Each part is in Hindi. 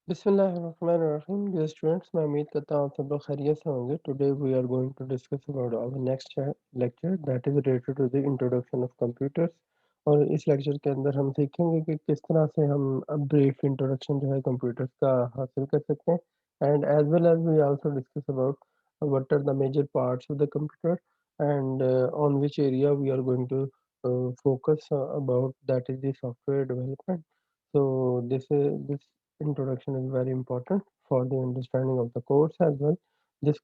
बिस्मिल्लाहिर्रहमानिर्रहीम डियर स्टूडेंट्स, मैं उम्मीद करता हूँ आप सब लोग खैरियत से होंगे। Today we are going to discuss about our next lecture that is related to the introduction of computers. और इस लेक्चर के अंदर हम सीखेंगे कि किस तरह से हम ब्रीफ इंट्रोडक्शन जो है कंप्यूटर्स का हासिल कर सकते हैं। And as well as we also discuss about what are the major parts of the computer and on which area we are going to focus about that is the software development. So this introduction is very important for the understanding of the course as well. This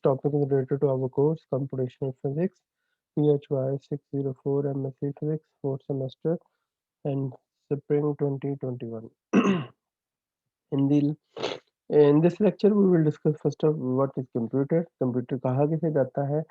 topic is related to our course Computational Physics, PHY 604 MSc Physics, fourth semester, and Spring 2021. In the in this lecture, we will discuss first of what is computer, computer कहाँ किसे जाता है,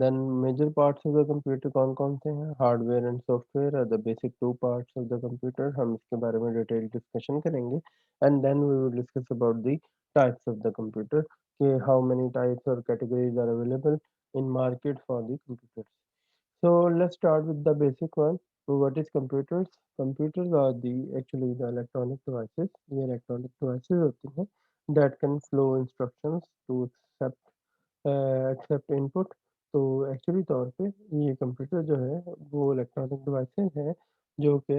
then major parts of the computer कौन-कौन से हैं, hardware and software are the basic two parts of the computer, हम इसके बारे में डिटेल डिस्कशन करेंगे, and then we will discuss about the types of the computer, कि how many types or categories are available in market for the computers. So let's start with the basic one. So what is computers? Computers are the actually the electronic devices. ये electronic devices होती हैं that can flow instructions to accept input. तो एक्चुअली तौर पे ये कंप्यूटर जो है वो इलेक्ट्रॉनिक डिवाइसेस हैं जो कि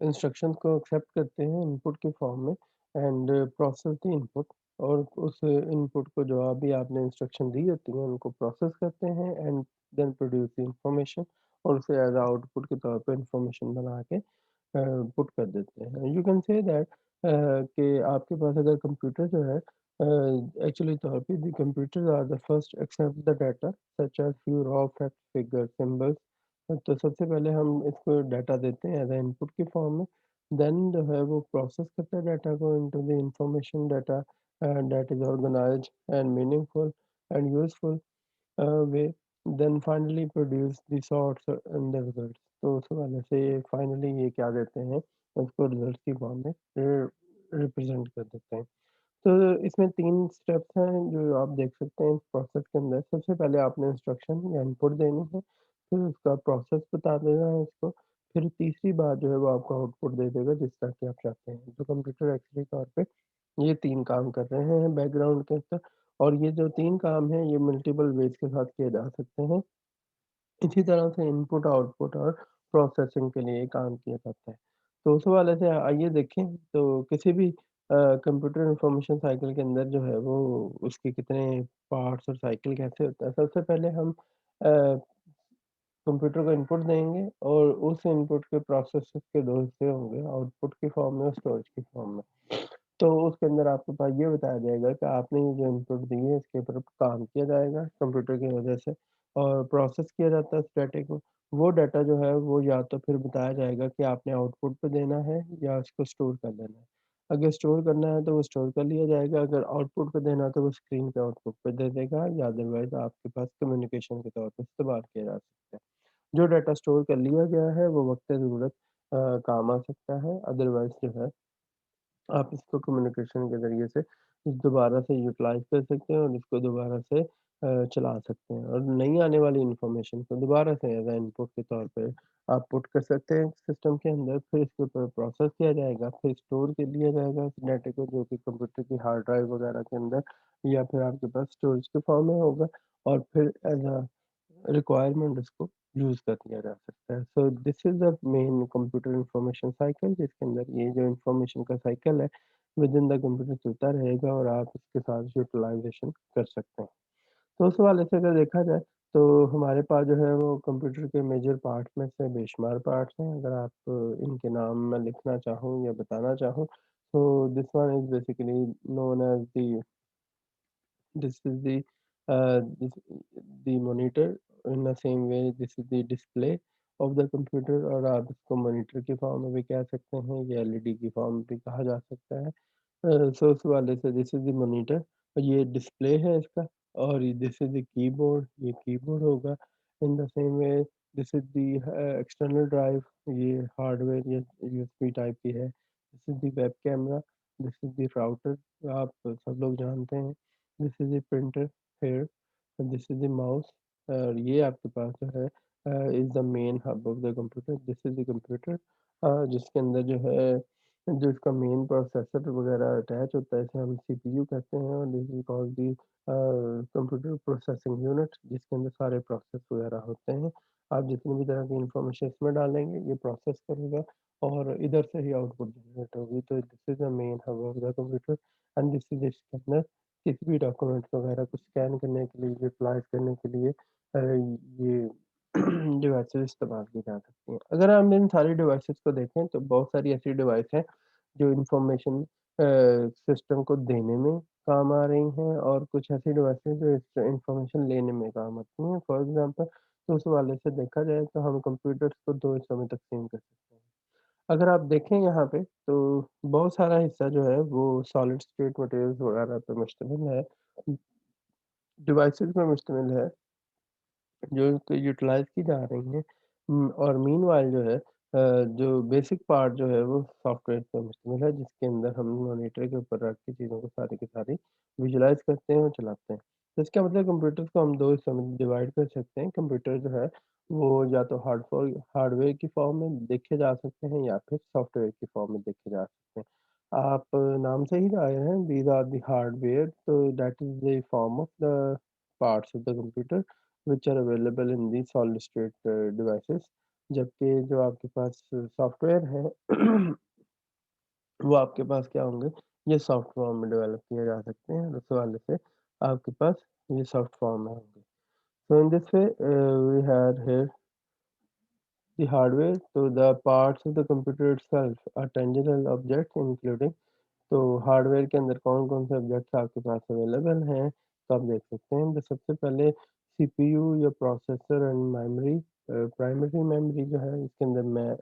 इंस्ट्रक्शंस को एक्सेप्ट करते हैं इनपुट के फॉर्म में एंड प्रोसेस द इनपुट। और उस इनपुट को जो अभी आपने इंस्ट्रक्शन दी होती हैं उनको प्रोसेस करते हैं and then produce the information और उसे एज आउटपुट के तौर पे इंफॉर्मेशन बना के पुट कर देते हैं। यू कैन से दैट कि आपके पास अगर कंप्यूटर जो है एक्चुअली तौर पे the computers are the first accept the data such as few raw fact figure symbols. तो सबसे पहले हम इसको डाटा देते हैं एज अ इनपुट की फॉर्म में। देन जो है वो प्रोसेस करता है डाटा को into the information data that is organised and meaningful and useful way. Then finally produce the sorts and the results. तो उस हवाले से फाइनली ये क्या देते हैं, उसको रिजल्ट की फॉर्म में रिप्रेजेंट कर देते हैं। तो इसमें 3 स्टेप्स हैं जो आप देख सकते हैं इस प्रोसेस के अंदर। सबसे पहले आपने इंस्ट्रक्शन या इनपुट देनी है, फिर उसका प्रोसेस बता देना है उसको, फिर तीसरी बात जो है वो आपको आउटपुट दे देगा जिस तरह की आप चाहते हैं। तो कंप्यूटर एक्चुअली तौर पे ये 3 काम कर रहे हैं बैकग्राउंड के अंदर, और ये जो 3 काम हैं ये मल्टीपल वेज़ के साथ किए जा सकते हैं। इसी तरह से इनपुट, आउटपुट और प्रोसेसिंग के लिए काम किया जाता है। तो उस हवाले से आइए देखें तो किसी भी कंप्यूटर इन्फॉर्मेशन साइकिल के अंदर जो है वो उसके कितने पार्ट्स और साइकिल कैसे होता है। सबसे पहले हम कंप्यूटर को इनपुट देंगे और उस इनपुट के प्रोसेसर के 2 हिस्से होंगे, आउटपुट की फॉर्म में और स्टोरेज की फॉर्म में। तो उसके अंदर आपके पास ये बताया जाएगा कि आपने ये जो इनपुट दी है इसके ऊपर काम किया जाएगा कंप्यूटर की वजह से और प्रोसेस किया जाता है उस डाटे को। वो डाटा जो है वो या तो फिर बताया जाएगा कि आपने आउटपुट पे देना है या उसको स्टोर कर देना है। अगर स्टोर करना है तो वो स्टोर कर लिया जाएगा, अगर आउटपुट पे देना है तो वो स्क्रीन पे आउटपुट पे दे देगा या अदरवाइज़ आपके पास कम्युनिकेशन के तौर पे इस्तेमाल किया जा सकता है। जो डाटा स्टोर कर लिया गया है वो वक़्त ज़रूरत काम आ सकता है, अदरवाइज़ जो है आप इसको कम्युनिकेशन के ज़रिए से दोबारा से यूटिलाइज़ कर सकते हैं और इसको दोबारा से चला सकते हैं और नई आने वाली इन्फॉर्मेशन को दोबारा से एज़ अ इनपुट के तौर पे आप पुट कर सकते हैं सिस्टम के अंदर। फिर इसके ऊपर प्रोसेस किया जाएगा, फिर स्टोर कर लिया जाएगा उस डाटे को जो कि कंप्यूटर की हार्ड ड्राइव वगैरह के अंदर या फिर आपके पास स्टोरेज के फॉर्म में होगा और फिर एज़ अ रिक्वायरमेंट उसको यूज़ कर लिया जा सकता है। सो this is the main computer information cycle जिसके अंदर ये जो इन्फॉर्मेशन का साइकिल है विद इन द कंप्यूटर चलता रहेगा और आप इसके साथ यूटिलाइज़ेशन कर सकते हैं। तो उस हवाले से अगर देखा जाए तो हमारे पास जो है वो कंप्यूटर के मेजर पार्ट्स में से बेशुमार पार्ट्स हैं। अगर आप इनके नाम मैं लिखना चाहूँ या बताना चाहूँ तो this one is basically known as the this is this, the monitor. In the same way this is the display of the computer और आप इसको मॉनिटर की फॉर्म में भी कह सकते हैं या एलईडी की फॉर्म में भी कहा जा सकता है। सो उस वाले से दिस इज़ द मॉनिटर और ये डिस्प्ले है इसका और ये दिस इज़ द कीबोर्ड, ये कीबोर्ड होगा। In the same way this is the external drive, ये हार्डवेयर या यूएसबी टाइप की है। This is the web camera, this is the router आप सब लोग जानते हैं। This is the printer here, this is the mouse और ये आपके पास जो है is the main hub of the computer. This is the computer जिसके अंदर जो है जो इसका मेन प्रोसेसर वगैरह अटैच होता है, इसे हम सीपीयू कहते हैं और this is called the computer processing unit जिसके अंदर सारे प्रोसेस वगैरह होते हैं। आप जितनी भी तरह की इन्फॉर्मेशन इसमें डालेंगे, ये प्रोसेस करेगा और इधर से ही आउटपुट जनरेट होगी। तो this is the main hub of the computer and this is इसके अंदर किसी भी डॉक्यूमेंट्स वगैरह को स्कैन करने के लिए, यूटिलाइज़ करने के लिए ये डिवाइसेज़ इस्तेमाल की जा सकती हैं। अगर हम इन सारी डिवाइसेज़ को देखें तो बहुत सारी ऐसी डिवाइस हैं जो इन्फॉर्मेशन सिस्टम को देने में काम आ रही हैं और कुछ ऐसी डिवाइसेज़ जो इस इन्फॉर्मेशन लेने में काम आती हैं। फॉर एग्ज़ाम्पल तो उस हवाले से देखा जाए तो हम कंप्यूटर्स को 2 हिस्सों में तक़सीम कर सकते हैं। अगर आप देखें यहाँ पे तो बहुत सारा हिस्सा जो है वो सॉलिड स्टेट मटेरियल्स वगैरह पे मुश्तमिल है, डिवाइसेज़ पे मुश्तमिल है। जो इनको यूटिलाइज़ की जा रही हैं और मीनवाइल जो है जो बेसिक पार्ट जो है वो सॉफ्टवेयर पे मुश्तमिल है जिसके अंदर हम मॉनिटर के ऊपर रख के चीज़ों को सारी की सारी विजुलाइज़ करते हैं और चलाते हैं। तो इसका मतलब कंप्यूटर्स को हम 2 हिस्सों में डिवाइड कर सकते हैं। कंप्यूटर जो है वो या तो हार्डवेयर की फॉर्म में देखे जा सकते हैं या फिर सॉफ्टवेयर की फॉर्म में देखे जा सकते हैं। आप नाम से ही जाहिर है दीज़ आर द हार्डवेयर तो that is the form of the parts of the computer which are available in the solid state devices जबकि जो आपके पास सॉफ्टवेयर है वो आपके पास क्या होंगे, ये सॉफ्ट फॉर्म में डेवलप किए जा सकते हैं और उस हवाले से आपके पास ये सॉफ्ट फॉर्म में होंगे। So in this way we have here the hardware तो the parts of the computer itself are tangible objects including तो हार्डवेयर के अंदर कौन-कौन से ऑब्जेक्ट्स आपके पास अवेलेबल हैं, तो आप देख सकते हैं। तो सबसे पहले सीपीयू या processor and memory primary memory जो है इसके अंदर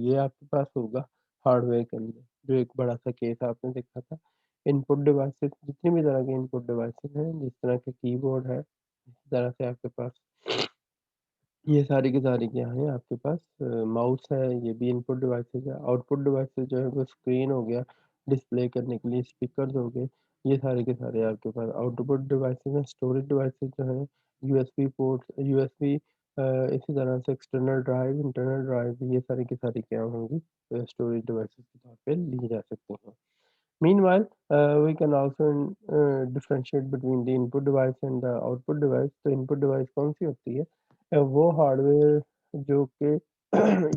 ये आपके पास होगा हार्डवेयर के अंदर, जो एक बड़ा-सा केस आपने देखा था। इनपुट डिवाइसेज़ जितनी भी तरह के इनपुट डिवाइसेज़ हैं, जिस तरह के कीबोर्ड है, इस तरह से आपके पास ये सारी की सारी क्या हैं आपके पास माउस है, ये भी इनपुट डिवाइसेज़ है। आउटपुट डिवाइसेज़ जो है वो स्क्रीन हो गया, डिस्प्ले करने के लिए स्पीकर्स हो गए, ये सारे के सारे आपके पास आउटपुट डिवाइसेज़ हैं। स्टोरेज डिवाइसेज़ जो हैं यूएसबी पोर्ट्स यूएसबी इसी तरह से एक्सटर्नल ड्राइव, इंटरनल ड्राइव ये सारी की सारी क्या होंगी स्टोरेज डिवाइसेज़ के तौर पे ली जा सकती हैं। Meanwhile, we can also differentiate between the input device and the output device. तो input device कौन सी होती है? वो हार्डवेयर जो कि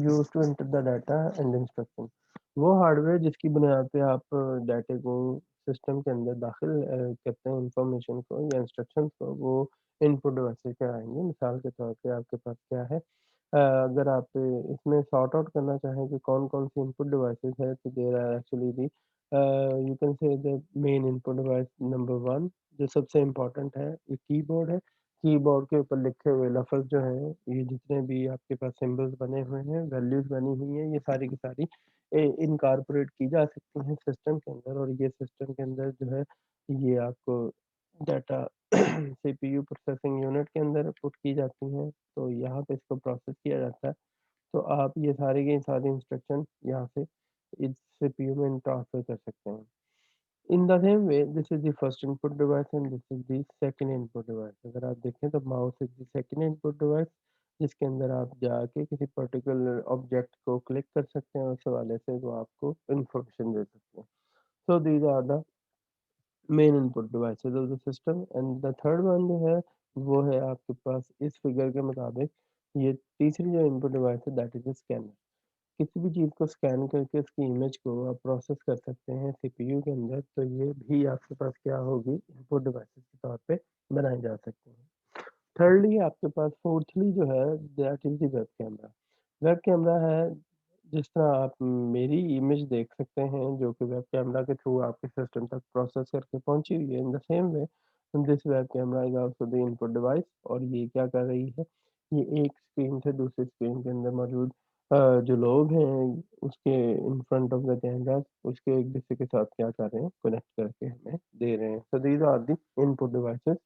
use to enter the data and instruction वो हार्डवेयर जिसकी बुनियाद पे आप डाटे को सिस्टम के अंदर दाखिल करते हैं इंफॉर्मेशन को या इंस्ट्रक्शंस को वो इनपुट डिवाइसेस कहलाएँगे। मिसाल के तौर पे आपके पास क्या है अगर आप इसमें सॉर्ट आउट करना चाहें कि कौन-कौन सी इनपुट डिवाइसेस है तो there are actually the you can say the main input device number 1 जो सबसे इम्पोर्टेंट है, ये कीबोर्ड है। कीबोर्ड के ऊपर लिखे हुए लफ़्ज़ जो हैं, ये जितने भी आपके पास सिंबल्स बने हुए हैं, वैल्यूज़ बनी हुई हैं, ये सारी की सारी इनकॉर्पोरेट की जा सकती हैं सिस्टम के अंदर और ये सिस्टम के अंदर जो है, ये आपको डाटा सीपीयू प्रोसेसिंग यूनिट के अंदर पुट की जाती हैं, तो यहाँ पे इसको प्रोसेस किया जाता है। तो आप ये सारी की सारी इंस्ट्रक्शन यहाँ से इस सीपीयू में ट्रांसफर कर सकते हैं। In the same way this is the first input device and this is the second input device. अगर आप देखें तो mouse is the second input device जिसके अंदर आप जाके किसी पर्टिकुलर ऑब्जेक्ट को क्लिक कर सकते हैं और उस हवाले से वो आपको इन्फॉर्मेशन दे सकते हैं। So these are the main input devices of the system and the third one जो है, वो है आपके पास इस फिगर के मुताबिक ये तीसरी जो इनपुट डिवाइस है दैट इज़ द स्कैनर। किसी भी चीज़ को स्कैन करके उसकी इमेज को आप प्रोसेस कर सकते हैं सीपीयू के अंदर, तो ये भी आपके पास क्या होगी इनपुट डिवाइसेज़ के तौर पे बनाई जा सकती हैं। थिर्डली आपके पास फोर्थली जो है that is the web camera. Web camera है जिस तरह आप मेरी इमेज देख सकते हैं जो कि वेब कैमरा के थ्रू आपके सिस्टम तक प्रोसेस करके पहुँची हुई है। In the same way this web camera is also the input device और ये क्या कर रही है, ये एक स्क्रीन से दूसरी स्क्रीन के अंदर मौजूद जो लोग हैं उसके in front of the camera उसके एक-दूसरे के साथ क्या कर रहे हैं, कनेक्ट करके हमें दे रहे हैं। So these are the input devices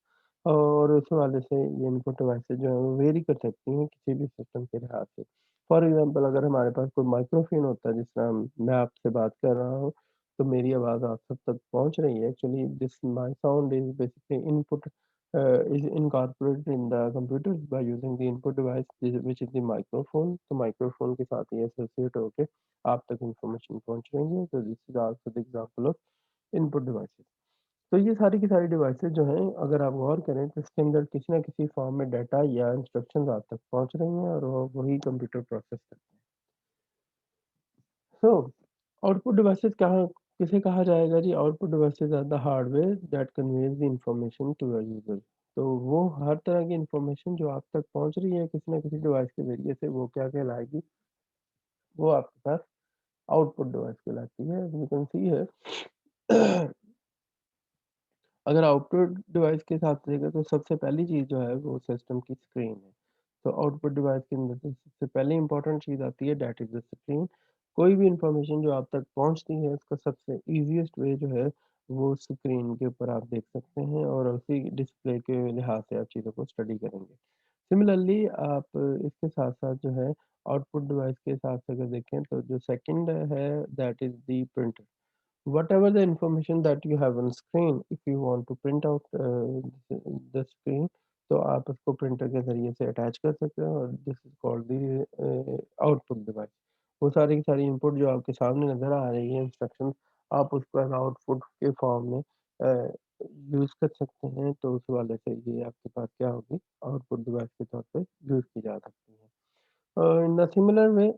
और उस हवाले से ये इनपुट डिवाइसेज़ जो हैं वो वेरी कर सकती हैं किसी भी सिस्टम के लिहाज से। फॉर एग्ज़ाम्पल अगर हमारे पास कोई माइक्रोफ़ोन होता है जिस तरह मैं आपसे बात कर रहा हूँ, तो मेरी आवाज़ आप सब तक पहुँच रही है। Actually this my sound is basically input is incorporated in the computers by using the input device which is the microphone. तो माइक्रोफोन के साथ ये एसोसिएट होके आप तक इंफॉर्मेशन पहुंच रही है। तो this is also the example of input devices. तो ये सारी की सारी डिवाइसेस जो हैं अगर आप गौर करें तो इसके अंदर किसी ना किसी फॉर्म में डाटा या इंस्ट्रक्शंस आप तक पहुंच रही हैं और वो वही कंप्यूटर प्रोसेस करते हैं। सो आउटपुट डिवाइसेस कहाँ किसे कहा जाएगा जी? Output devices are the hardware that conveys the information to a user. तो वो हर तरह की इंफॉर्मेशन जो आप तक पहुंच रही है किसी ना किसी डिवाइस के जरिए से वो क्या कहलाएगी? वो आपके पास आउटपुट डिवाइस कहलाती है। यू कैन सी है अगर आउटपुट डिवाइस के साथ देखें तो सबसे पहली चीज़ जो है वो सिस्टम की स्क्रीन है। तो आउटपुट डिवाइस के अंदर जो सबसे पहली इम्पोर्टेंट चीज़ आती है दैट इज़ द स्क्रीन। कोई भी इंफॉर्मेशन जो आप तक पहुँचती है उसका सबसे ईज़ीएस्ट वे जो है वो स्क्रीन के ऊपर आप देख सकते हैं और उसी डिस्प्ले के लिहाज से आप चीज़ों को स्टडी करेंगे। सिमिलरली आप इसके साथ-साथ जो है आउटपुट डिवाइस के हिसाब से अगर देखें तो जो सेकंड है that is the printer. Whatever the information that you have on screen, if you want to print out the screen, तो आप उसको प्रिंटर के ज़रिए से अटैच कर सकते हैं और this is called the output device. वो सारी की सारी इनपुट जो आपके सामने नज़र आ रही है इंस्ट्रक्शंस, आप उसको एज़ आउटपुट के फॉर्म में यूज़ कर सकते हैं, तो उस वाले से ये आपके पास क्या होगी, आउटपुट डिवाइस के तौर पे यूज़ की जा सकती है। In the similar way,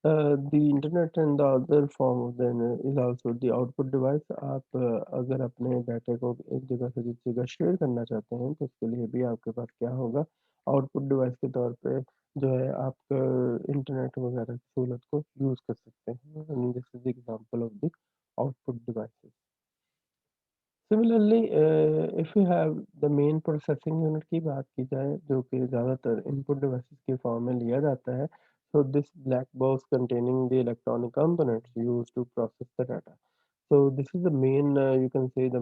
the internet and the other form of the is also the output device। आप अगर अपने डाटा को एक जगह से दूसरी जगह शेयर करना चाहते हैं तो उसके लिए भी आपके पास क्या होगा, आउटपुट डिवाइस के तौर पे जो है आप इंटरनेट वगैरह की सहूलत को यूज़ कर सकते हैं। And this is example of the output devices. Similarly if you have the main processing unit की बात की जाए जो कि ज़्यादातर इनपुट डिवाइसेस के फॉर्म में लिया जाता है, so this black box containing the electronic components used to process the data. So this is the main, you can say the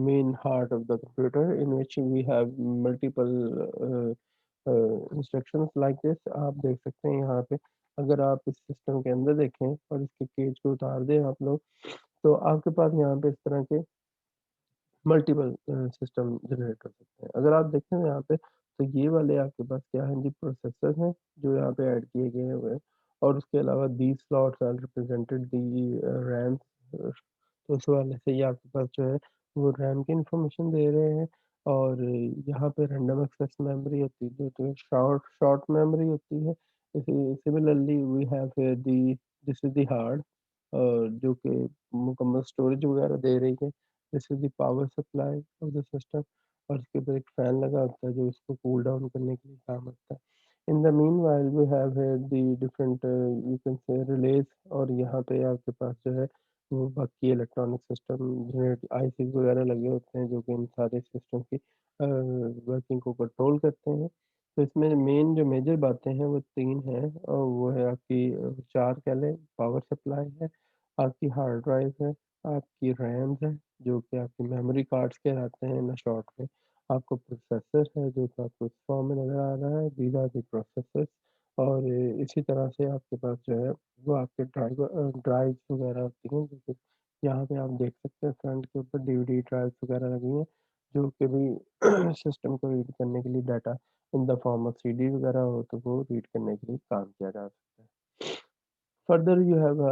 main heart of the computer in which we have multiple instructions like this। आप देख सकते हैं यहाँ पे अगर आप इस सिस्टम के अंदर देखें और इसके केज को उतार दें आप लोग, तो आपके पास यहाँ पे इस तरह के मल्टीपल सिस्टम जनरेट कर सकते हैं। अगर आप देखें यहाँ पे तो ये वाले आपके पास क्या हैं जी, प्रोसेसर हैं जो यहाँ पे ऐड किए गए हुए हैं और उसके अलावा these slots are represented the RAM. तो उस हवाले से ये आपके पास जो है वो रैम की इंफॉर्मेशन दे रहे हैं और यहाँ पे रैंडम एक्सेस मेमोरी होती है जो तो शॉर्ट शॉर्ट मेमोरी होती है। इसी similarly we have here the this is the hard जो कि मुकम्मल स्टोरेज वगैरह दे रही है। This is the power supply of the system और इसके ऊपर एक फैन लगा होता है जो इसको कूल डाउन करने के लिए काम आता है। In the meanwhile we have here the different you can say relays और यहाँ पे आपके पास जो है वो बाकी इलेक्ट्रॉनिक सिस्टम जनरेट आईसीज़ वगैरह लगे होते हैं जो कि इन सारे सिस्टम की वर्किंग को कंट्रोल करते हैं। तो इसमें मेन जो मेजर बातें हैं वो 3 हैं और वो है आपकी 4 कह लें, पावर सप्लाई है, आपकी हार्ड ड्राइव है, आपकी रैम्स है, जो कि आपकी मेमोरी कार्ड्स कहलाते हैं इन शॉर्ट में। आपको प्रोसेसर है जो कि आपको इस फॉर्म में नज़र आ रहा है, दीज़ आर द प्रोसेसर्स। और इसी तरह से आपके पास जो है वो आपके ड्राइव्स वगैरह होती हैं, जो कि यहाँ पे आप देख सकते हैं फ्रंट के ऊपर डीवीडी ड्राइव्स वगैरह लगी हैं, जो कि भी सिस्टम को रीड करने के लिए data in the form of CD वगैरह हो तो वो रीड करने के लिए काम किया जा सकता है। Further you have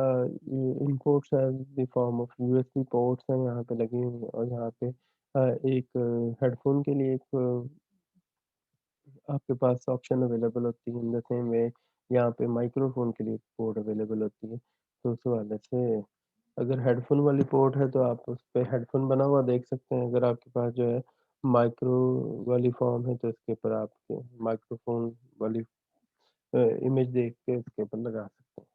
inputs as the form of USB ports हैं यहाँ पे लगी हुई हैं और यहाँ पे एक हेडफ़ोन के लिए एक आपके पास ऑप्शन अवेलेबल होती है इन द सेम वे यहाँ पे माइक्रोफ़ोन के लिए पोर्ट अवेलेबल होती है। तो उस हवाले से अगर हेडफ़ोन वाली पोर्ट है तो आप उसपे हेडफ़ोन बना हुआ देख सकते हैं। अगर आपके पास जो है माइक्रो वाली फ़ॉर्म है तो इसके ऊपर आप माइक्रोफ़ोन वाली इमेज देख के इसके ऊपर लगा सकते हैं।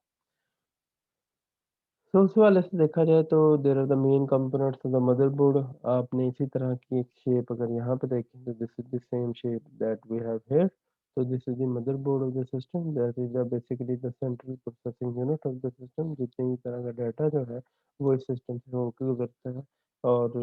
तो उस हवाले से देखा जाए तो there are the main components of the motherboard. आपने इसी तरह की एक शेप अगर यहाँ पे देखें तो this is the same shape that we have here. तो this is the motherboard of the system that is the basically the central processing unit of the system. जितने भी तरह का डाटा जो है वो इस सिस्टम से होकर गुजरता है और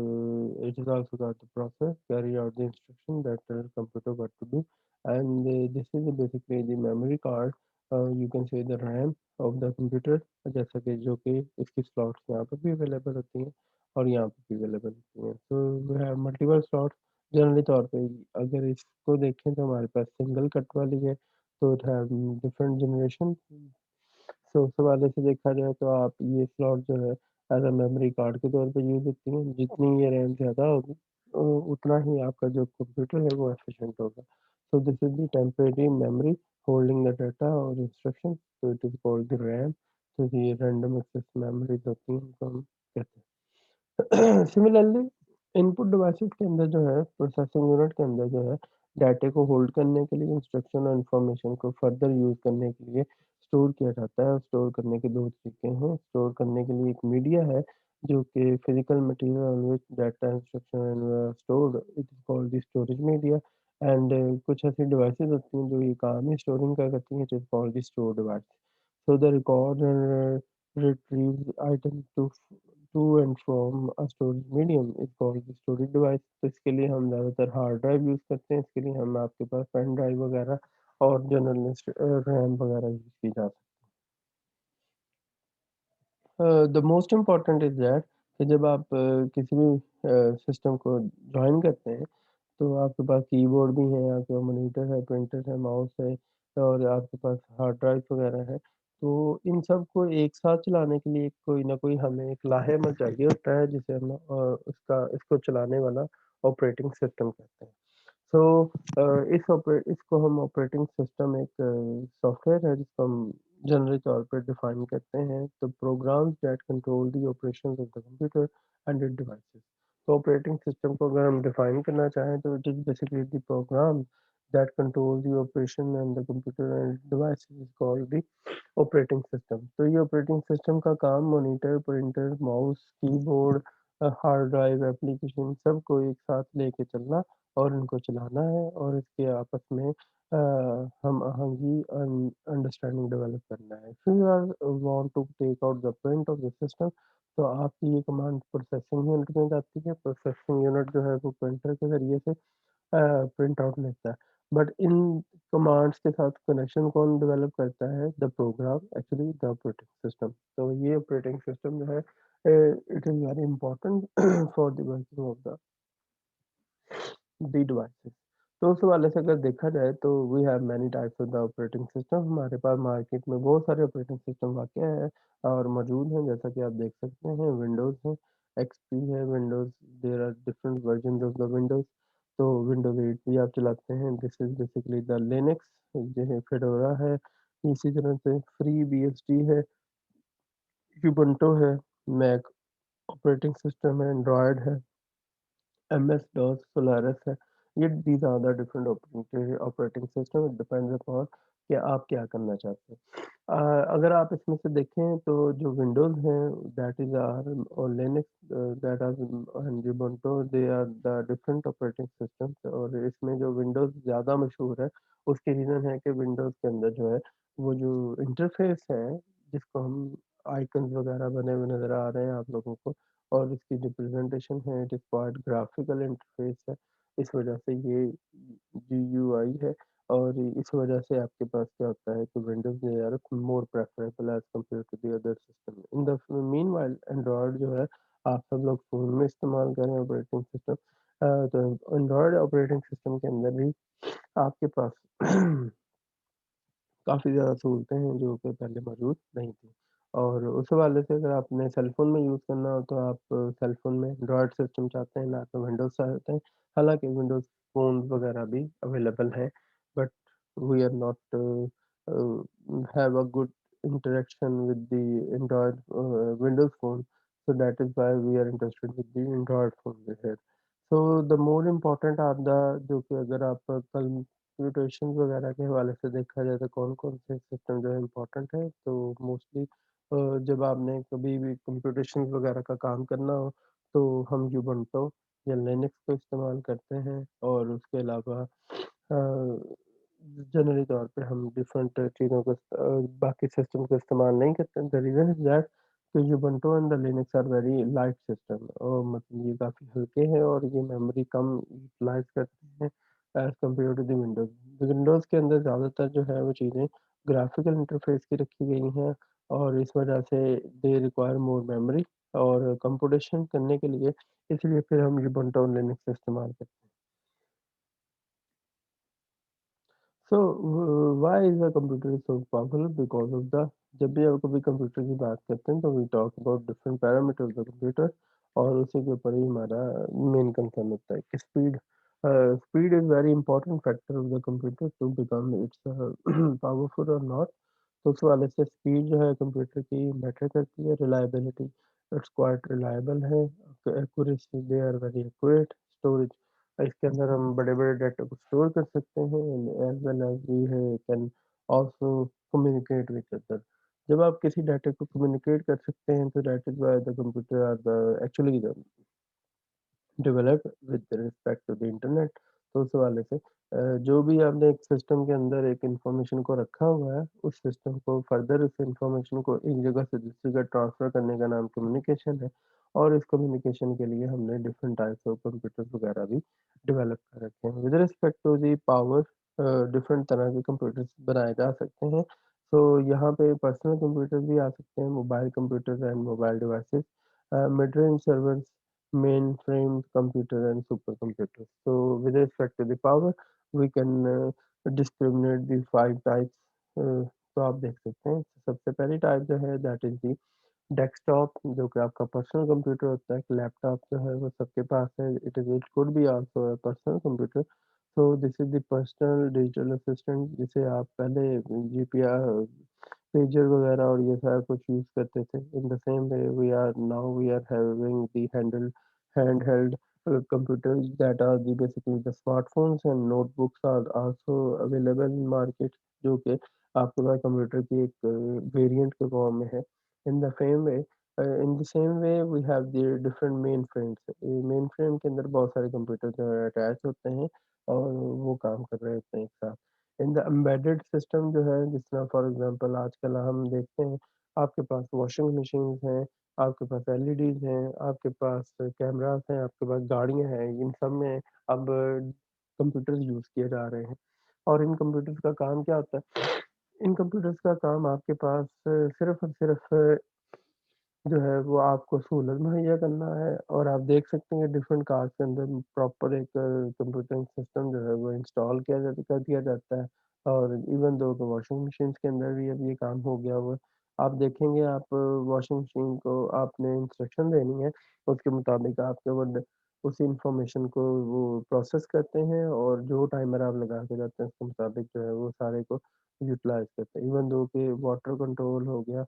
it is also got the process carry out the instruction that computer what to do and this is basically the memory card, you can say the RAM of the computer. जैसा कि जो कि इसकी स्लॉट्स यहाँ पर भी अवेलेबल होती हैं और यहाँ पर भी अवेलेबल होती हैं। So we have multiple slots generally तौर पे अगर इसको देखें तो हमारे पास सिंगल कट वाली है, तो इट हैव डिफरेंट जनरेशन। सो उस हवाले से देखा जाए तो आप ये स्लॉट जो है एज़ अ मेमोरी कार्ड के तौर पे यूज़ होती हैं। जितनी ये रैम ज़्यादा होगी उतना ही आपका जो कंप्यूटर है वो एफिशिएंट होगा। So this is the temporary memory holding the data और instruction, so it is called the RAM. तो ये रैंडम एक्सेस मेमोरीज़ होती हैं, इनको हम कहते हैं। सिमिलरली इनपुट डिवाइसेस के अंदर जो है प्रोसेसिंग यूनिट के अंदर जो है डाटे को होल्ड करने के लिए इंस्ट्रक्शन और इंफॉर्मेशन को फर्दर यूज़ करने के लिए स्टोर किया जाता है। स्टोर करने के 2 तरीके हैं। स्टोर करने के लिए एक मीडिया है जो कि physical material on which data instruction and stored, it is called the storage media. And कुछ ऐसी डिवाइसेस होती हैं जो ये काम ही स्टोरिंग का करती हैं, it is called the store device. So the record and retrieves items to and from a storage medium is called the storage device। तो इसके लिए हम ज़्यादातर हार्ड ड्राइव यूज़ करते हैं, इसके लिए हम आपके पास पेन ड्राइव वगैरह और जनरल रैम वगैरह यूज़ की जा सकती है। The most important is that कि जब आप किसी भी सिस्टम को जॉइन करते हैं तो आपके पास कीबोर्ड भी है, आपके पास मॉनिटर है, प्रिंटर है, माउस है और आपके पास हार्ड ड्राइव वगैरह है। तो इन सब को एक साथ चलाने के लिए कोई ना कोई हमें एक लाहेमत चाहिए होता है जिसे हम उसका इसको चलाने वाला ऑपरेटिंग सिस्टम कहते हैं। सो इसको हम ऑपरेटिंग सिस्टम एक सॉफ्टवेयर है जिसको हम जनरली तौर पे डिफाइन करते हैं तो programs that control the operations of the computer and its devices. तो ऑपरेटिंग सिस्टम को अगर हम डिफाइन करना चाहें तो it is basically the program that control the operation and the computer and devices is called the operating system. तो ये ऑपरेटिंग सिस्टम का काम monitor, printer, mouse, keyboard, hard drive, application सबको एक साथ लेके चलना और इनको चलाना है और इसके आपस में हम आहंगी अंडरस्टैंडिंग डेवलप करना है। If you are want to take out the print of the system, तो आपकी ये कमांड प्रोसेसिंग यूनिट में जाती है। प्रोसेसिंग यूनिट जो है वो प्रिंटर के ज़रिए से प्रिंट आउट लेता है। बट इन कमांड्स के साथ कनेक्शन कौन डेवलप करता है? The program, actually the operating system. तो ये ऑपरेटिंग सिस्टम जो है it is very important for the working of the devices. तो उस हवाले से अगर देखा जाए तो we have many types of the operating system. हमारे पास मार्केट में बहुत सारे ऑपरेटिंग सिस्टम वाक़या है और मौजूद हैं, जैसा कि आप देख सकते हैं विंडोज़ है, एक्सपी है, Windows there are different versions of the Windows. तो विंडोज़ 8 भी आप चलाते हैं, this is basically the Linux. जो है फेडोरा है, इसी तरह से फ्री बीएसडी है, उबुंटू है, मैक ऑपरेटिंग सिस्टम है, एंड्रॉयड है, MS-DOS, Solaris है। ये these are the different operating system, it depends upon कि आप क्या करना चाहते हैं। अगर आप इसमें से देखें तो जो विंडोज़ हैं दैट इज़ आर और Linux that are and Ubuntu they are the different operating systems और इसमें जो विंडोज़ ज़्यादा मशहूर है, उसकी रीज़न है कि विंडोज़ के अंदर जो है वो जो इंटरफ़ेस है, जिसको हम आइकन्स वगैरह बने हुए नज़र आ रहे हैं आप लोगों को और इसकी जो प्रेज़ेंटेशन है it is quite graphical interface है। इस वजह से ये GUI है और इस वजह से आपके पास क्या होता है कि Windows they are more preferable as compare to the other system. In the meanwhile Android जो है आप सब लोग फ़ोन में इस्तेमाल कर रहे हैं ऑपरेटिंग सिस्टम। तो एंड्रॉयड ऑपरेटिंग सिस्टम के अंदर भी आपके पास काफ़ी ज़्यादा सहूलतें हैं जो कि पहले मौजूद नहीं थी। और उस हवाले से अगर आपने सेल फ़ोन में यूज़ करना हो तो आप सेल फ़ोन में एंड्रॉयड सिस्टम चाहते हैं, ना कि विंडोज़ चाहते हैं। हालाँकि विंडोज़ फ़ोन्स वगैरह भी अवेलेबल हैं, but we are not have a good interaction with the Android Windows phone, so that is why we are interested with the Android phone here. So the more important are the जो कि अगर आप कल म्यूटेशंस वगैरह के हवाले से देखा जाए तो कौन-कौन से सिस्टम जो है इम्पोर्टेंट है, तो मोस्टली जब आपने कभी भी कंप्यूटेशंस वगैरह का काम करना हो, तो हम उबुंटू या लिनक्स को इस्तेमाल करते हैं और उसके अलावा जनरली तौर पे हम डिफरेंट चीज़ों को बाकी सिस्टम को इस्तेमाल नहीं करते हैं। द रीज़न इज़ दैट कि Ubuntu and the Linux are very light system और मतलब ये काफ़ी हल्के हैं और ये मेमोरी कम यूटिलाइज़ करते हैं as compare to the Windows. Windows के अंदर ज़्यादातर जो है वो चीज़ें ग्राफ़िकल इंटरफ़ेस की रखी गई हैं और इस वजह से दे रिक्वायर मोर मेमोरी और कंप्यूटेशन करने के लिए इसलिए फिर हम उबुंटू और लिनक्स इस्तेमाल करते हैं। So why is the computer so powerful because of the जब भी आप कभी कंप्यूटर की बात करते हैं तो we talk about different parameter of the computer और उसी के ऊपर ही हमारा मेन कंसर्न होता है कि speed is very important factor of the computer to become its powerful और नॉट। तो उस वाले से स्पीड जो है कंप्यूटर की मैटर करती है, रिलायबिलिटी इट्स क्वाइट रिलायबल है, accuracy they are very accurate, storage इसके अंदर हम बड़े-बड़े डाटा को स्टोर कर सकते हैं एज़ वेल एज़ वी है can also communicate with other. जब आप किसी डाटा को कम्युनिकेट कर सकते हैं तो that is why the computer are the actually the developed with respect to the internet. तो उस हवाले से जो भी आपने एक सिस्टम के अंदर एक इन्फॉर्मेशन को रखा हुआ है, उस सिस्टम को फर्दर उस इन्फॉर्मेशन को एक जगह से दूसरी जगह ट्रांसफ़र करने का नाम कम्युनिकेशन है और इस कम्युनिकेशन के लिए हमने डिफरेंट टाइप्स ऑफ कंप्यूटर्स वगैरह भी डेवलप कर रखे हैं। With respect to the power different तरह के कंप्यूटर्स बनाए जा सकते हैं। तो यहाँ पे पर्सनल कंप्यूटर्स भी आ सकते हैं, mobile computers and mobile devices mid range servers mainframe computer and supercomputers. So with respect to the power, we can discriminate the 5 types. तो आप देख सकते हैं सबसे पहली टाइप जो है दैट इज़ दी डेस्कटॉप जो कि आपका पर्सनल कंप्यूटर होता है, लैपटॉप जो है वो सबके पास है। It could be also a personal computer. So this is the personal digital assistant जिसे आप पहले जीपीआर पेजर वगैरह और ये सारा कुछ यूज़ करते थे। In the same way we are having the handheld computers that are basically the smartphones and notebooks are also available in market जो कि आपके पास कंप्यूटर की एक वेरिएंट के फॉर्म में है। In the same way in the same way we have the different mainframes. Mainframe के अंदर बहुत सारे कंप्यूटर जो है अटैच होते हैं और वो काम कर रहे होते हैं एक साथ। इन द एम्बेडेड सिस्टम जो है जिस तरह फॉर एग्ज़ाम्पल आजकल हम देखते हैं आपके पास वॉशिंग मशीन्स हैं, आपके पास एलईडीज़ हैं, आपके पास कैमराज़ हैं, आपके पास गाड़ियाँ हैं, इन सब में अब कंप्यूटर्स यूज़ किए जा रहे हैं। और इन कंप्यूटर्स का काम क्या होता है? इन कंप्यूटर्स का काम आपके पास सिर्फ़ और सिर्फ़ जो है वो आपको सहूलत मुहैया करना है और आप देख सकते हैं डिफरेंट कार्स के अंदर प्रॉपर एक कंप्यूटिंग सिस्टम जो है वो इंस्टॉल कर दिया जाता है और इवन दो तो वॉशिंग मशीन्स के अंदर भी अब ये काम हो गया हुआ है। आप देखेंगे आप वॉशिंग मशीन को आपने इंस्ट्रक्शन देनी है, उसके मुताबिक आपके वो उस इंफॉर्मेशन को वो प्रोसेस करते हैं और जो टाइमर आप लगा के जाते हैं उसके मुताबिक जो है वो सारे को यूटिलाइज़ करते हैं। इवन दो कि वाटर कंट्रोल हो गया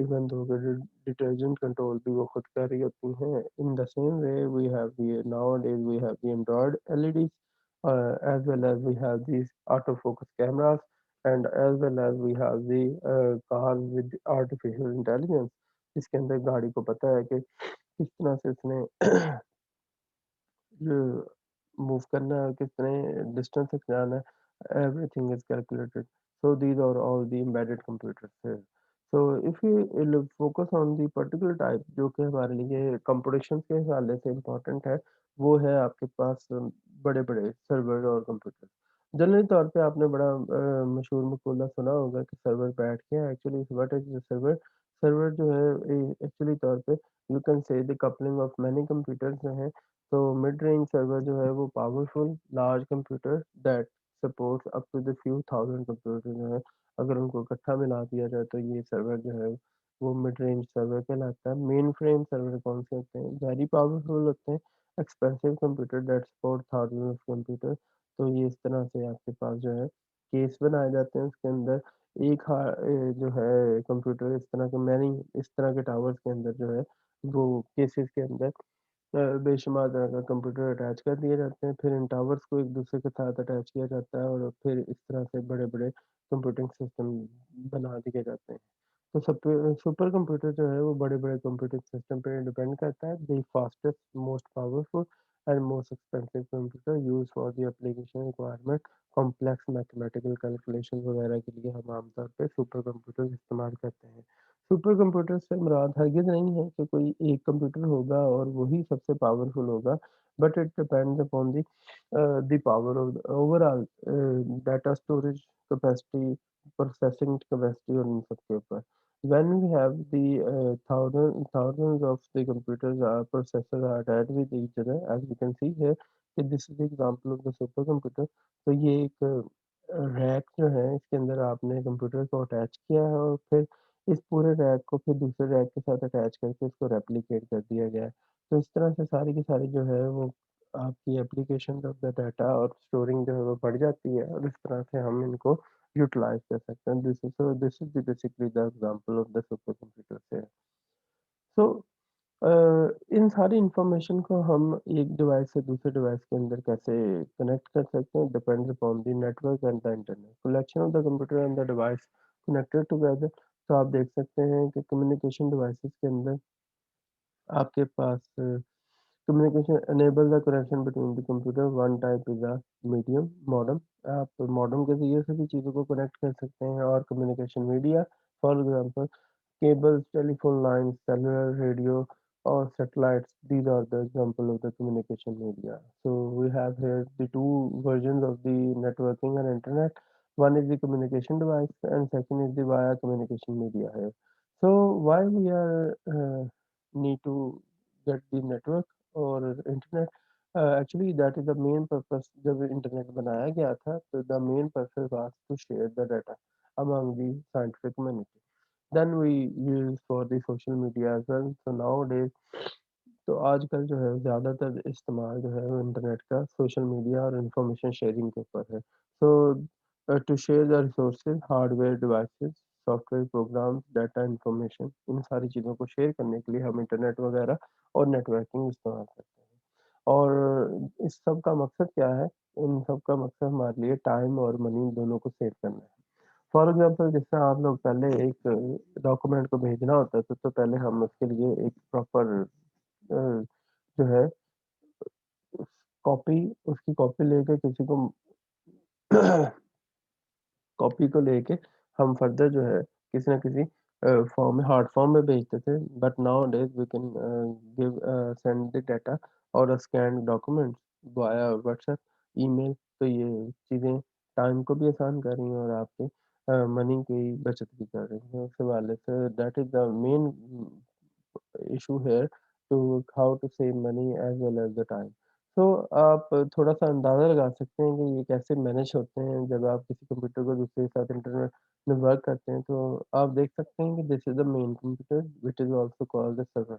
इवन दो डिटर्जेंट कंट्रोल भी वो खुद कर रही होती हैं। In the same way we have the nowadays we have the Android LEDs as well as we have these autofocus cameras and as well as we have the cars with artificial intelligence जिसके अंदर गाड़ी को पता है कि किस तरह से उसने मूव करना है और कितने डिस्टेंस तक जाना है, everything is calculated. So these are all the embedded computers here. So if we look focus on the particular type जो कि हमारे लिए कंप्यूटेशन के हवाले से इम्पोर्टेंट है, वो है आपके पास बड़े-बड़े सर्वर और कंप्यूटर। जनरली तौर पे आपने बड़ा मशहूर मकूला सुना होगा कि सर्वर बैठ गया, actually what is the server? Server जो है एक्चुअली तौर पे you can say the coupling of many computers जो हैं तो मिड रेंज सर्वर जो है वो powerful large computer that supports up to the few thousand computer जो है, अगर उनको इकट्ठा मिला दिया जाए तो ये सर्वर जो है वो मिड रेंज सर्वर कहलाता है। मेन फ्रेम सर्वर कौन से होते हैं? वेरी पावरफुल होते हैं, expensive computer that support thousand of computer. तो ये इस तरह से आपके पास जो है केस बनाए जाते हैं उसके अंदर जो है कंप्यूटर इस तरह के मैनी इस तरह के टावर्स के अंदर जो है वो केसेस के अंदर बेशुमार तरह का कंप्यूटर अटैच कर दिए जाते हैं, फिर इन टावर्स को एक-दूसरे के साथ अटैच किया जाता है और फिर इस तरह से बड़े-बड़े कंप्यूटिंग सिस्टम बना दिए जाते हैं। तो सुपर कंप्यूटर जो है वो बड़े-बड़े कंप्यूटिंग सिस्टम पे डिपेंड करता है। The fastest, most powerful and most expensive computer used for the application requirement complex mathematical calculation वगैरह के लिए हम आमतौर पे सुपर कंप्यूटर इस्तेमाल करते हैं। सुपर कंप्यूटर से मुराद हरगिज़ नहीं है कि कोई एक कंप्यूटर होगा और वही सबसे पावरफुल होगा, but it depends upon the power of the overall data storage capacity, processing capacity और इन सब के ऊपर। When we have the thousands of the computers processors are attached with each other, as we can see here, कि this is the example of the supercomputer। तो ये एक रैक जो है इसके अंदर आपने कंप्यूटर को अटैच किया है और फिर इस पूरे रैक को फिर दूसरे रैक के साथ अटैच करके इसको रेप्लिकेट कर दिया गया है। तो इस तरह से सारी की सारी जो है वो आपकी एप्लीकेशन ऑफ द डाटा और स्टोरिंग जो है वो बढ़ जाती है और इस तरह से हम इनको यूटिलाइज़ कर सकते हैं। This is the basically the example of the super computer से। सो अ, इन सारी इन्फॉर्मेशन को हम एक डिवाइस से दूसरे डिवाइस के अंदर कैसे कनेक्ट कर सकते हैं depends upon the network and the internet. Collection of the computer and the device connected together. तो आप देख सकते हैं कि कम्युनिकेशन डिवाइसेस के अंदर आपके पास communication enable the connection between the computer one type is a medium modem। आप मॉडेम के ज़रिए से भी चीज़ों को कनेक्ट कर सकते हैं और communication media for example cables, telephone lines, cellular radio or satellites. These are the example of the communication media. So we have here the two versions of the networking and internet. One is the communication device and second is the via communication media here. So why we are need to get the network or internet? Actually that is the main purpose जब internet बनाया गया था तो the main purpose was to share the data among the scientific community। Then we use for the social media as well। So nowadays तो आजकल जो है ज़्यादातर इस्तेमाल जो है वो इंटरनेट का सोशल मीडिया और इन्फॉर्मेशन शेयरिंग के ऊपर है। So to share the resources, hardware devices, software programs, data information इन सारी चीज़ों को शेयर करने के लिए हम इंटरनेट वगैरह और नेटवर्किंग इस्तेमाल करते हैं। और इस सब का मकसद क्या है? इन सब का मकसद हमारे लिए टाइम और मनी दोनों को सेव करना है। फॉर एग्ज़ाम्पल जैसे आप लोग पहले एक डॉक्यूमेंट को भेजना होता था तो पहले हम उसके लिए एक प्रॉपर जो है उस कॉपी उसकी कॉपी लेके किसी को कॉपी को लेके हम फर्दर जो है किसी न किसी फॉर्म में हार्ड फॉर्म में भेजते थे। But nowadays we can send the data और scanned documents via WhatsApp, email. तो ये चीज़ें टाइम को भी आसान कर रही हैं और आपके मनी की बचत भी कर रही हैं। उस हवाले से that is the main issue here to how to save money as well as the time. तो आप थोड़ा-सा अंदाज़ा लगा सकते हैं कि ये कैसे मैनेज होते हैं जब आप किसी कंप्यूटर को दूसरे के साथ इंटरनेट में वर्क करते हैं, तो आप देख सकते हैं कि this is the main computer which is also called the server.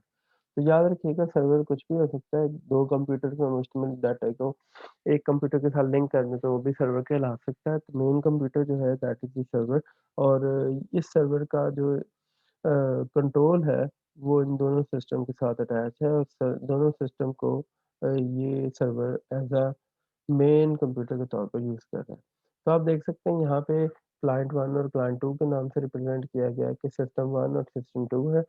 तो याद रखिएगा सर्वर कुछ भी हो सकता है, 2 कंप्यूटर पे मुश्तमिल डाटा को एक कंप्यूटर के साथ लिंक कर दें तो वो भी सर्वर कहला सकता है। तो मेन कंप्यूटर जो है दैट इज़ द सर्वर और इस सर्वर का जो कंट्रोल है, वो इन दोनों सिस्टम के साथ अटैच है और दोनों सिस्टम को ये server as a main computer के तौर पर यूज़ कर रहा है। तो आप देख सकते हैं यहाँ पे क्लाइंट 1 और क्लाइंट 2 के नाम से रिप्रेज़ेंट किया गया है कि सिस्टम 1 और सिस्टम 2 है।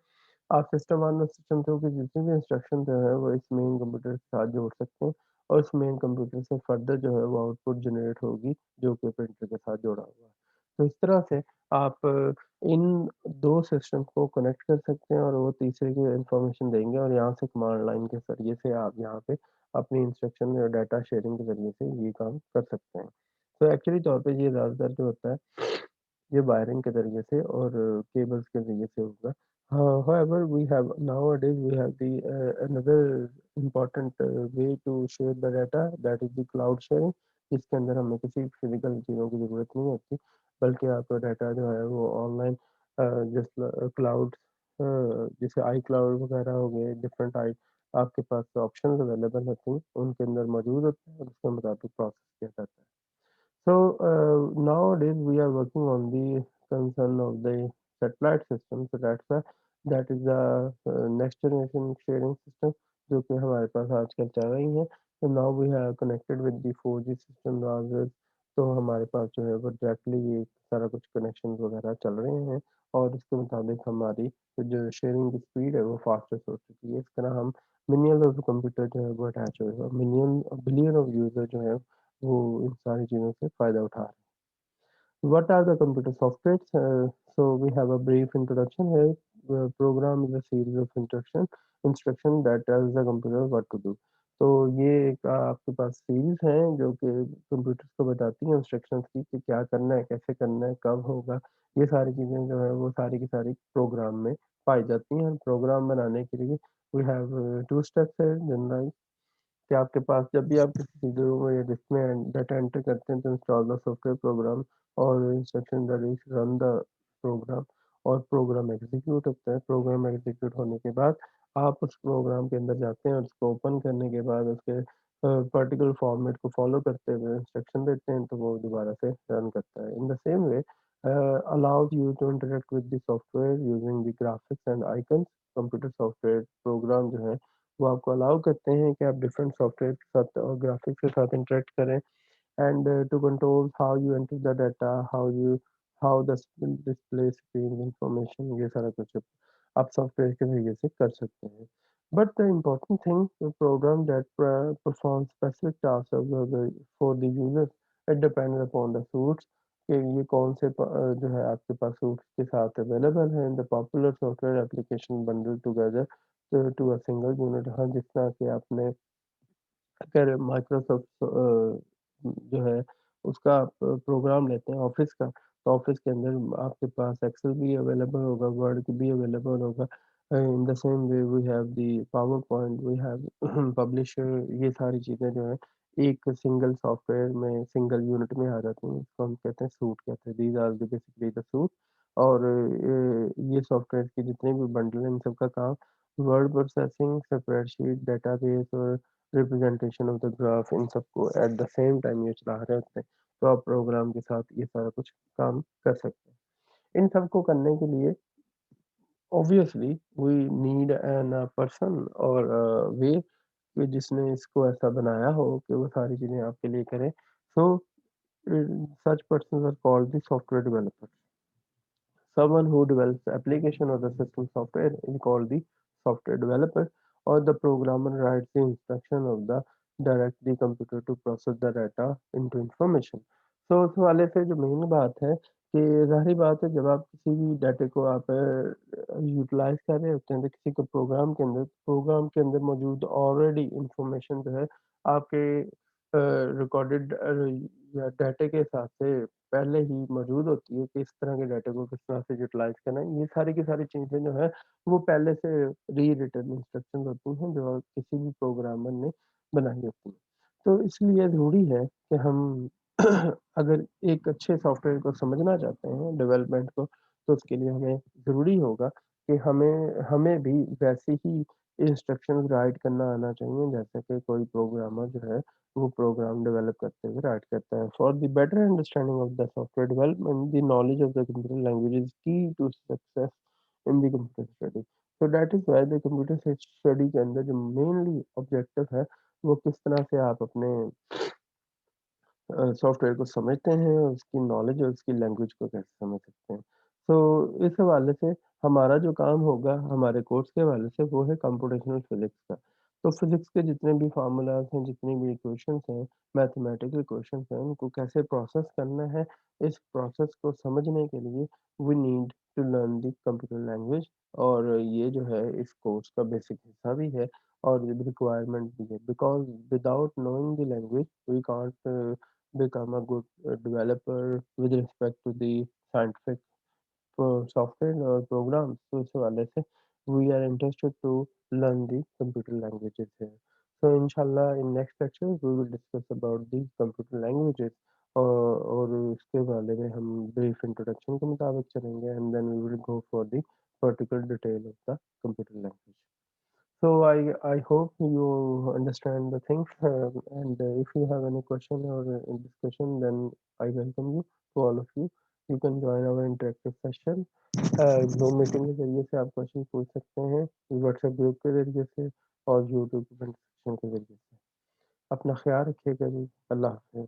आप सिस्टम 1 और सिस्टम 2 की जितनी भी इंस्ट्रक्शन जो है वो इस मेन कंप्यूटर के साथ जोड़ सकते हैं और इस मेन कंप्यूटर से फर्दर जो है वो आउटपुट जनरेट होगी जो कि प्रिंटर के साथ जुड़ा हुआ है। तो इस तरह से आप इन 2 सिस्टम को कनेक्ट कर सकते हैं और वो तीसरे को इन्फॉर्मेशन देंगे और यहाँ से कमांड लाइन के ज़रिए से आप यहाँ पे अपनी इंस्ट्रक्शन और डाटा शेयरिंग के ज़रिए से ये काम कर सकते हैं। तो एक्चुअली तौर पे ये ज़्यादातर जो होता है ये वायरिंग के ज़रिए से और केबल्स के ज़रिए से होगा। However, we have nowadays we have the another important way to share the data that is the cloud sharing। जिसके अंदर हमें किसी फिज़िकल चीज़ों की ज़रूरत नहीं होती, बल्कि आपका डाटा जो है वो ऑनलाइन क्लाउड जैसे iCloud वगैरह हो गए डिफरेंट आपके पास ऑप्शंस अवेलेबल होती हैं, उनके अंदर मौजूद होते हैं और उसके मुताबिक प्रोसेस किया जाता है। So nowadays we are working on the concern of the satellite system. So that is the next generation sharing system जो कि हमारे पास आजकल चल रही है। So now we have connected with the 4G system browsers। तो हमारे पास जो है वो डायरेक्टली ये सारा कुछ कनेक्शन वगैरह चल रहे हैं और इसके मुताबिक हमारी जो शेयरिंग की स्पीड है वो फास्टेस्ट हो चुकी है। इस तरह हम मिलियंस ऑफ कंप्यूटर जो है वो अटैच हुए हैं और मिलियन बिलियन ऑफ यूज़र जो है वो इन सारी चीज़ों से फ़ायदा उठा रहे हैं। What are the computer softwares? So we have a brief introduction here. The program is a series of instruction that tells the computer what to do। तो ये एक आपके पास सीरीज़ है जो कि कंप्यूटर्स को बताती हैं इंस्ट्रक्शंस की कि क्या करना है, कैसे करना है, कब होगा। ये सारी चीज़ें जो है वो सारी की सारी प्रोग्राम में पाई जाती हैं। प्रोग्राम बनाने के लिए वी हैव 2 स्टेप्स है जनरलाइज़ कि आपके पास जब भी आप किसी वीडियो या जिसमें डाटा एंटर करते हैं तो इंस्टॉल द सॉफ्टवेयर प्रोग्राम और instruction that is run the program और प्रोग्राम एग्जीक्यूट होता है। प्रोग्राम एग्जीक्यूट होने के बाद आप उस प्रोग्राम के अंदर जाते हैं और उसको ओपन करने के बाद उसके पर्टिकुलर फॉर्मेट को फॉलो करते हुए इंस्ट्रक्शन देते हैं तो वो दोबारा से रन करता है। In the same way allows you to interact with the software using the graphics and icons। Computer software program जो है वो आपको अलाउ करते हैं कि आप डिफरेंट सॉफ्टवेयर के साथ और ग्राफिक्स के साथ इंटरेक्ट करें and to control how you enter the data, how the display screen information ये सारा कुछ आप सॉफ्टवेयर के ज़रिए से कर सकते हैं। But the important thing, the program that performs specific tasks for the users, it depends upon the suites कि ये कौन से जो है आपके पास सूट्स के साथ अवेलेबल हैं। The popular software application bundle together to a single unit. हाँ, जिस तरह के आपने अगर माइक्रोसॉफ्ट जो है उसका आप प्रोग्राम लेते हैं ऑफ़िस का, तो ऑफ़िस के अंदर आपके पास एक्सेल भी अवेलेबल होगा, वर्ड भी अवेलेबल होगा। In the same way we have the PowerPoint, we have Publisher, ये सारी चीज़ें जो हैं एक सिंगल सॉफ्टवेयर में सिंगल यूनिट में आ जाती हैं, इसको हम कहते हैं सूट कहते हैं। These are the basically the suite. और ये सॉफ्टवेयर के जितने भी बंडल हैं इन सब का काम वर्ड प्रोसेसिंग, स्प्रेडशीट, डेटाबेस और रिप्रेजेंटेशन ऑफ द ग्राफ इन सबको एट द सेम टाइम ये चला रहे होते हैं, तो आप प्रोग्राम के साथ ये सारा कुछ काम कर सकते हैं। इन सबको करने के लिए obviously we need an person और वे कि जिसने इसको ऐसा बनाया हो कि वो सारी चीज़ें आपके लिए करे। So such persons are called the software developers. Someone who develops the application or the system software is called the software developer, or the programmer writes the instruction of the direct the computer to process the data into information। तो उस वाले से जो मेन बात है कि ज़ाहिर बात है जब आप किसी भी डाटे को आप यूटिलाइज़ कर रहे होते हैं तो किसी को प्रोग्राम के अंदर मौजूद ऑलरेडी इंफॉर्मेशन जो है आपके रिकॉर्डेड या डाटे के हिसाब से पहले ही मौजूद होती है कि इस तरह के डाटा को किस तरह से यूटिलाइज़ करना है। ये सारी की सारी चीज़ें जो हैं, वो पहले से री-रिटन इंस्ट्रक्शंस होती हैं, जो किसी भी प्रोग्रामर ने बनाई होती हैं। तो इसलिए ज़रूरी है कि हम अगर एक अच्छे सॉफ्टवेयर को समझना चाहते हैं, डेवलपमेंट को, तो उसके लिए हमें ज़रूरी होगा कि हमें हमें भी वैसे ही इंस्ट्रक्शंस राइट करना आना चाहिए, जैसे कि कोई प्रोग्रामर जो है वो प्रोग्राम डेवलप करते हुए राइट करता है। For the better understanding of the software development, the knowledge of the computer language is key to success in the computer study. So that is why the computer study के अंदर जो मेनली ऑब्जेक्टिव है, वो किस तरह से आप अपने सॉफ्टवेयर को समझते हैं और उसकी नॉलेज और उसकी लैंग्वेज को कैसे समझ सकते हैं। तो इस हवाले से हमारा जो काम होगा हमारे कोर्स के हवाले से वो है कंप्यूटेशनल फिज़िक्स का। तो फिज़िक्स के जितने भी फ़ॉर्मूलाज़ हैं, जितनी भी इक्वेशंस हैं, मैथमेटिकल इक्वेशंस हैं, उनको कैसे प्रोसेस करना है, इस प्रोसेस को समझने के लिए we need to learn the computer language. और ये जो है इस कोर्स का बेसिक हिस्सा भी है और रिक्वायरमेंट भी है, because without knowing the language we can't become a good developer with respect to the scientific software or programs. So इस हवाले से we are interested to learn the computer languages here. So inshallah in next lecture we will discuss about the computer languages और उसके बारे में हम brief introduction के मुताबिक चलेंगे and then we will go for the particular detail of the computer language. So I hope you understand the things, and if you have any question or discussion, then I welcome you to all of you. You can join our interactive session। Zoom meeting के ज़रिए से आप क्वेश्चन पूछ सकते हैं, व्हाट्सएप ग्रुप के ज़रिए से और यूट्यूब कमेंट सेक्शन के ज़रिए से। अपना ख़्याल रखिएगा जी। अल्लाह हाफ़िज़।